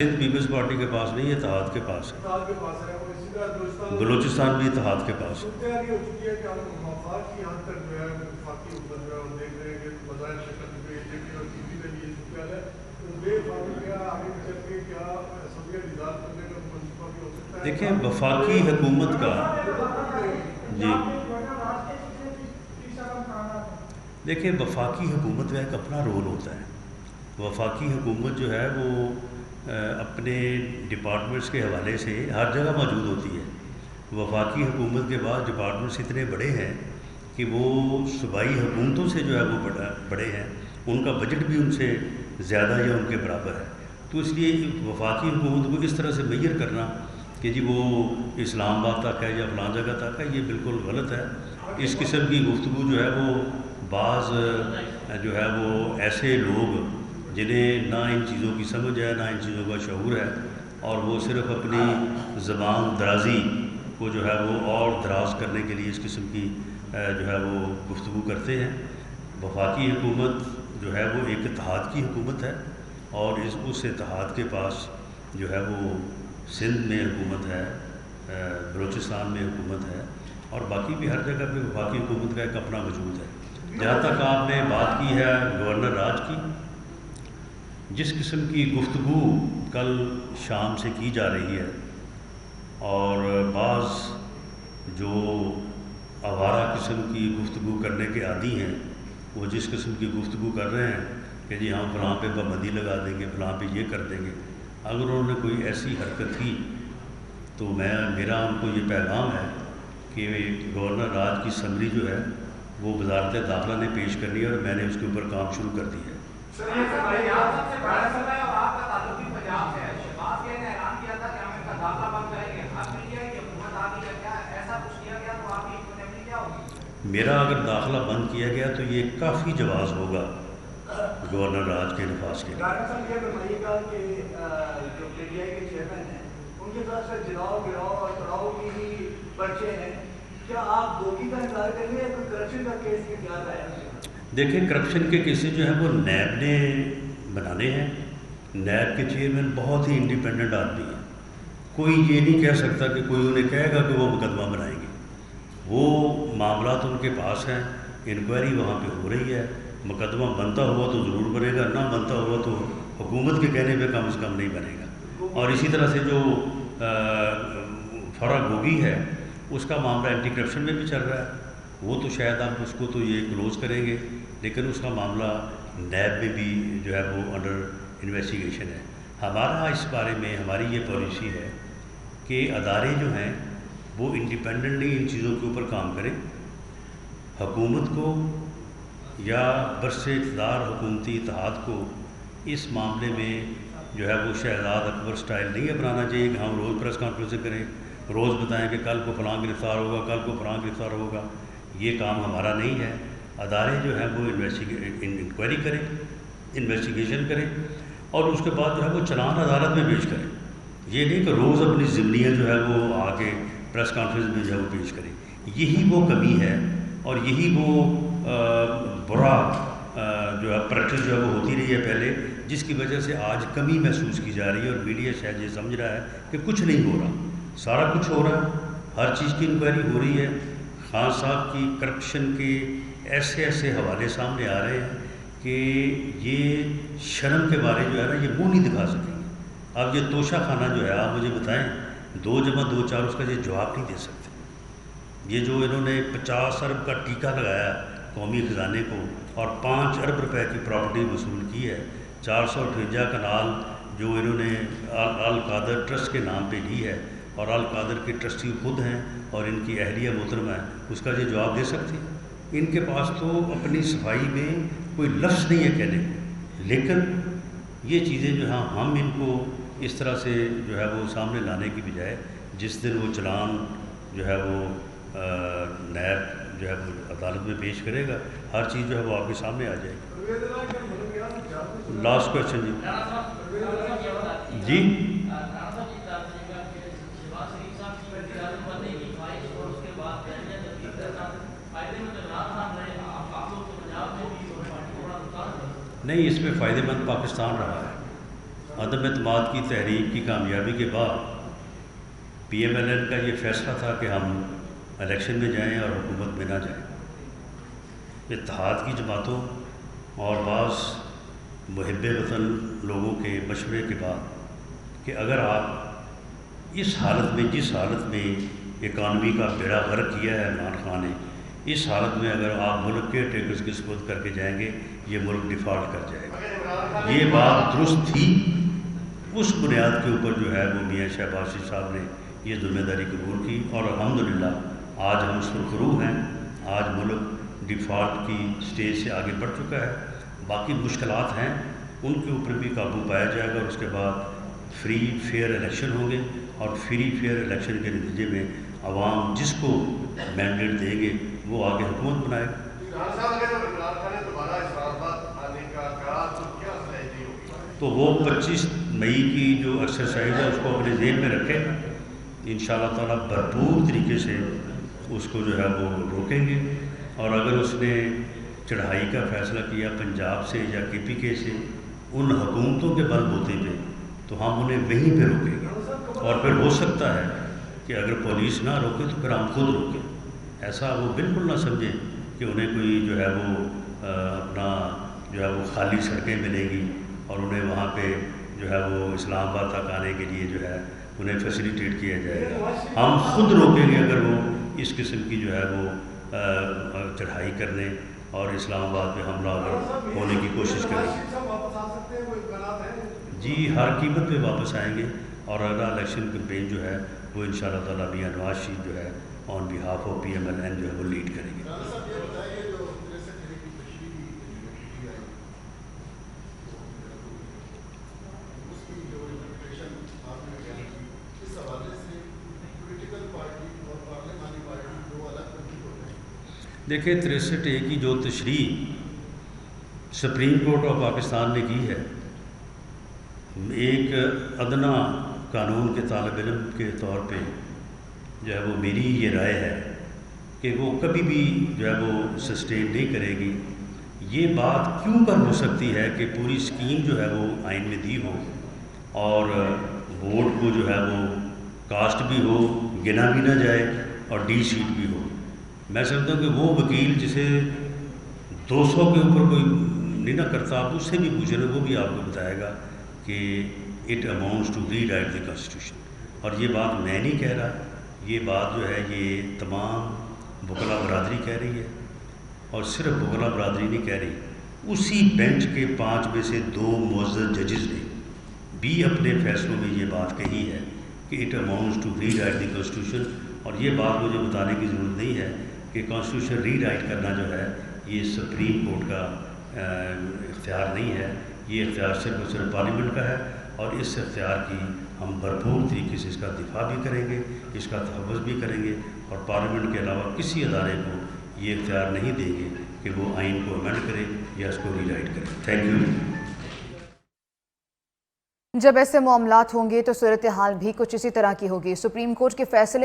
Sindh Peoples party کے پاس نہیں، اتحاد کے پاس ہے، بلوچستان بھی اتحاد کے پاس ہے۔ دیکھیں وفاقی حکومت کا جی دیکھیں وفاقی حکومت کا ایک اپنا رول ہوتا ہے۔ وفاقی حکومت جو ہے وہ اپنے ڈپارٹمنٹس کے حوالے سے ہر جگہ موجود ہوتی ہے۔ وفاقی حکومت کے بعد ڈپارٹمنٹس اتنے بڑے ہیں کہ وہ صوبائی حکومتوں سے جو ہے وہ بڑے ہیں، ان کا بجٹ بھی ان سے زیادہ یا ان کے برابر ہے۔ تو اس لیے وفاقی حکومت کو اس طرح سے میئر کرنا کہ جی وہ اسلام آباد تک ہے یا فلاں جگہ تک ہے، یہ بالکل غلط ہے۔ اس قسم کی گفتگو جو ہے وہ بعض جو ہے وہ ایسے لوگ جنہیں نہ ان چیزوں کی سمجھ ہے، نہ ان چیزوں کا شعور ہے، اور وہ صرف اپنی زبان درازی کو جو ہے وہ اور دراز کرنے کے لیے اس قسم کی جو ہے وہ گفتگو کرتے ہیں۔ وفاقی حکومت جو ہے وہ ایک اتحاد کی حکومت ہے، اور اس اتحاد کے پاس جو ہے وہ سندھ میں حکومت ہے، بلوچستان میں حکومت ہے، اور باقی بھی ہر جگہ پہ وفاقی حکومت کا ایک اپنا وجود ہے۔ جہاں تک آپ نے بات کی ہے گورنر راج کی، جس قسم کی گفتگو کل شام سے کی جا رہی ہے، اور بعض جو آوارہ قسم کی گفتگو کرنے کے عادی ہیں، وہ جس قسم کی گفتگو کر رہے ہیں کہ جی ہم فلاں پہ پابندی لگا دیں گے، فلاں پہ یہ کر دیں گے، اگر انہوں نے کوئی ایسی حرکت کی تو میرا ان کو یہ پیغام ہے کہ گورنر راج کی سمری جو ہے وہ وزارت داخلہ نے پیش کرنی ہے، اور میں نے اس کے اوپر کام شروع کر دی ہے۔ میرا اگر داخلہ بند کیا گیا تو یہ کافی جواز ہوگا گورنر راج کے نفاذ کے دیکھیں کرپشن کے کیسز جو ہیں وہ نیب نے بنانے ہیں۔ نیب کے چیئرمین بہت ہی انڈیپینڈنٹ آدمی ہیں، کوئی یہ نہیں کہہ سکتا کہ کوئی انہیں کہے گا کہ وہ مقدمہ بنائیں گے۔ وہ معاملات ان کے پاس ہیں، انکوائری وہاں پہ ہو رہی ہے، مقدمہ بنتا ہوا تو ضرور بنے گا، نہ بنتا ہوا تو حکومت کے کہنے پہ کم از کم نہیں بنے گا۔ اور اسی طرح سے جو فرا گوگی ہے، اس کا معاملہ اینٹی کرپشن میں بھی چل رہا ہے، وہ تو شاید آپ اس کو تو یہ کلوز کریں گے، لیکن اس کا معاملہ نیب میں بھی جو ہے وہ انڈر انویسٹیگیشن ہے۔ ہمارا اس بارے میں ہماری یہ پالیسی ہے کہ ادارے جو ہیں وہ انڈیپینڈنٹلی ان چیزوں کے اوپر کام کریں۔ حکومت کو یا برس اقتدار حکومتی اتحاد کو اس معاملے میں جو ہے وہ شہزاد اکبر سٹائل نہیں اپنانا چاہیے کہ ہم روز پریس کانفرنسیں کریں، روز بتائیں کہ کل کو فلاں گرفتار ہوگا، کل کو فلاں گرفتار ہوگا۔ یہ کام ہمارا نہیں ہے۔ ادارے جو ہیں وہ انکوائری کریں، انویسٹیگیشن کریں، اور اس کے بعد جو ہے وہ چلان عدالت میں پیش کریں۔ یہ نہیں کہ روز اپنی ضمنیت جو ہے وہ آ کے پریس کانفرنس میں جو ہے وہ پیش کریں۔ یہی وہ کمی ہے، اور یہی وہ برا جو ہے پریکٹس جو ہے وہ ہوتی رہی ہے پہلے، جس کی وجہ سے آج کمی محسوس کی جا رہی ہے، اور میڈیا شاید یہ سمجھ رہا ہے کہ کچھ نہیں ہو رہا۔ سارا کچھ ہو رہا ہے، ہر چیز کی انکوائری ہو رہی ہے۔ خان صاحب کی کرپشن کے ایسے حوالے سامنے آ رہے ہیں کہ یہ شرم کے بارے جو ہے نا یہ منہ نہیں دکھا سکیں گے۔ اب یہ توشہ خانہ جو ہے، آپ مجھے بتائیں 2 + 2 = 4 اس کا یہ جواب نہیں دے سکتے۔ یہ جو انہوں نے 50 ارب کا ٹیکہ لگایا قومی خزانے کو، اور 5 ارب روپے کی پراپرٹی وصول کی ہے، 458 کنال جو انہوں نے القادر ٹرسٹ کے نام پہ لی ہے، اور القادر کے ٹرسٹی خود ہیں اور ان کی اہلیہ محترمہ ہے، اس کا یہ جواب دے سکتے ہیں؟ ان کے پاس تو اپنی صفائی میں کوئی لفظ نہیں ہے کہنے کو۔ لیکن یہ چیزیں جو ہیں ہم ان کو اس طرح سے جو ہے وہ سامنے لانے کی بجائے، جس دن وہ چلان جو ہے وہ نیب جو ہے وہ عدالت میں پیش کرے گا، ہر چیز جو ہے وہ آپ کے سامنے آ جائے گی۔ لاسٹ کویشچن جی نہیں، اس میں فائدہ مند پاکستان رہا ہے۔ عدم اعتماد کی تحریک کی کامیابی کے بعد PMLN کا یہ فیصلہ تھا کہ ہم الیکشن میں جائیں اور حکومت میں نہ جائیں۔ اتحاد کی جماعتوں اور بعض محب وطن لوگوں کے مشورے کے بعد کہ اگر آپ اس حالت میں، جس حالت میں اکانومی کا بیڑا غرق کیا ہے عمران خان نے، اس حالت میں اگر آپ ملک کے ٹیکرز کے سپرد کر کے جائیں گے، یہ ملک ڈیفالٹ کر جائے گا۔ یہ بات درست تھی، اس بنیاد کے اوپر جو ہے وہ میاں شہباز شریف صاحب نے یہ ذمہ داری قبول کی، اور الحمدللہ آج ہم سرخرو ہیں۔ آج ملک ڈیفالٹ کی سٹیج سے آگے بڑھ چکا ہے۔ باقی مشکلات ہیں، ان کے اوپر بھی قابو پایا جائے گا، اور اس کے بعد فری فیئر الیکشن ہوں گے، اور فری فیئر الیکشن کے نتیجے میں عوام جس کو مینڈیٹ دیں گے وہ آگے حکومت بنائے گا۔ تو وہ 25 مئی کی جو ایکسرسائز ہے اس کو اپنے ذہن میں رکھیں، انشاءاللہ تعالیٰ بھرپور طریقے سے اس کو جو ہے وہ روکیں گے، اور اگر اس نے چڑھائی کا فیصلہ کیا پنجاب سے یا KPK سے ان حکومتوں کے بل بوتے پہ، تو ہم انہیں وہیں پہ روکیں گے، اور پھر ہو سکتا ہے کہ اگر پولیس نہ روکے تو پھر ہم خود روکیں۔ ایسا وہ بالکل نہ سمجھیں کہ انہیں کوئی جو ہے وہ اپنا جو ہے وہ خالی سڑکیں ملیں گی اور انہیں وہاں پہ جو ہے وہ اسلام آباد تک آنے کے لیے جو ہے انہیں فیسیلیٹیٹ کیا جائے گا۔ ہم خود روکیں گے اگر وہ اس قسم کی جو ہے وہ چڑھائی کرنے اور اسلام آباد پہ حملہ ہونے کی کوشش کریں گے۔ جی ہر قیمت پہ واپس آئیں گے، اور اگلا الیکشن کمپین جو ہے وہ انشاءاللہ تعالیٰ میاں نواز شریف جو ہے آن بہاف آف PMLN جو ہے وہ لیڈ کریں گے۔ دیکھیں 63A کی جو تشریح سپریم کورٹ آف پاکستان نے کی ہے، ایک ادنا قانون کے طالب علم کے طور پہ جو ہے وہ میری یہ رائے ہے کہ وہ کبھی بھی جو ہے وہ سسٹین نہیں کرے گی۔ یہ بات کیوں کر ہو سکتی ہے کہ پوری اسکیم جو ہے وہ آئین میں دی ہو، اور ووٹ کو جو ہے وہ کاسٹ بھی ہو، گنا بھی نہ جائے، اور ڈی شیٹ بھی ہو۔ میں سمجھتا ہوں کہ وہ وکیل جسے 200 کے اوپر کوئی نہیں نہ کرتا، آپ اس سے بھی پوچھ رہے، وہ بھی آپ کو بتائے گا کہ it amounts to rewrite the constitution. اور یہ بات میں نہیں کہہ رہا، یہ بات جو ہے یہ تمام وکلا برادری کہہ رہی ہے، اور صرف وکلا برادری نہیں کہہ رہی، اسی بینچ کے 5 میں سے 2 معزز ججز نے بھی اپنے فیصلوں میں یہ بات کہی ہے کہ it amounts to rewrite the constitution. اور یہ بات مجھے بتانے کی ضرورت نہیں ہے کہ کانسٹیٹیوشن ری رائٹ کرنا جو ہے یہ سپریم کورٹ کا اختیار نہیں ہے، یہ اختیار صرف اور صرف پارلیمنٹ کا ہے، اور اس اختیار کی ہم بھرپور طریقے سے اس کا دفاع بھی کریں گے، اس کا تحفظ بھی کریں گے، اور پارلیمنٹ کے علاوہ کسی ادارے کو یہ اختیار نہیں دیں گے کہ وہ آئین کو امینڈ کرے یا اس کو ری رائٹ کرے۔ Thank you. جب ایسے معاملات ہوں گے تو صورتحال بھی کچھ اسی طرح کی ہوگی۔ سپریم کورٹ کے فیصلے